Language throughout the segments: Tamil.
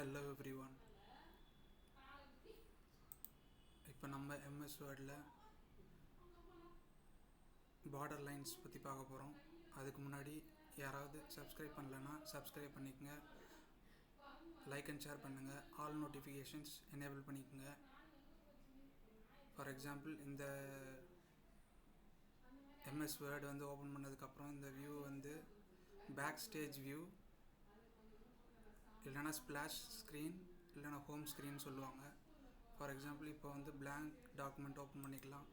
Hello every one. இப்போ நம்ம எம்எஸ் வேர்டில் பார்டர் லைன்ஸ் பற்றி பார்க்க போகிறோம். அதுக்கு முன்னாடி யாராவது சப்ஸ்கிரைப் பண்ணலைன்னா சப்ஸ்கிரைப் பண்ணிக்கோங்க, லைக் அண்ட் ஷேர் பண்ணுங்கள், ஆல் நோட்டிஃபிகேஷன்ஸ் எனேபிள் பண்ணிக்கோங்க. ஃபார் எக்ஸாம்பிள், இந்த எம்எஸ் வேர்டு ஓப்பன் பண்ணதுக்கப்புறம் இந்த வியூ பேக் ஸ்டேஜ் வியூ, இல்லைனா ஸ்ப்ளாஷ் ஸ்க்ரீன், இல்லைனா ஹோம் ஸ்க்ரீன் சொல்லுவாங்க. ஃபார் எக்ஸாம்பிள், இப்போ blank டாக்குமெண்ட் ஓப்பன் பண்ணிக்கலாம்.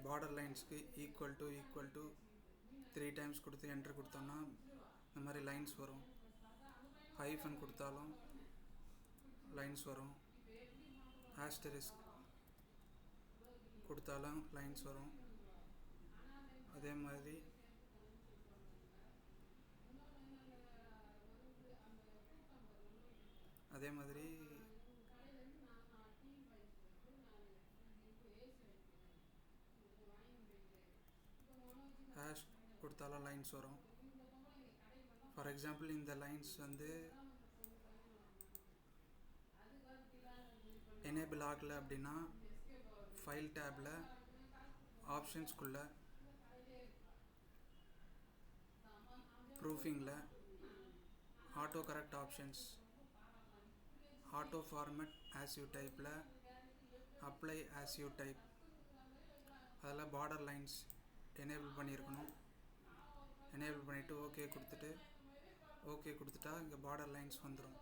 பார்டர் லைன்ஸ்க்கு ஈக்குவல் டு 3 டைம்ஸ் கொடுத்து என்ட்ரு கொடுத்தோன்னா இந்த மாதிரி லைன்ஸ் வரும். ஹைஃபன் கொடுத்தாலும் லைன்ஸ் வரும், ஆஸ்டரிஸ்க் கொடுத்தாலும் லைன்ஸ் வரும். அதே மாதிரி ஹேஷ் கொடுத்தாலும் லைன்ஸ் வரும். ஃபார் எக்ஸாம்பிள், இந்த லைன்ஸ் எனேபிள் ஆகலை அப்படின்னா ஃபைல் டேப்பில் ஆப்ஷன்ஸ்குள்ளே ப்ரூஃபிங்கில் auto correct options, auto format as you டைப்பில் அப்ளை ஆஸ் யூ டைப், அதில் பார்டர் லைன்ஸ் எனேபிள் பண்ணியிருக்கணும். எனேபிள் பண்ணிவிட்டு ஓகே கொடுத்துட்டா இங்கே பார்டர் லைன்ஸ் வந்துடும்.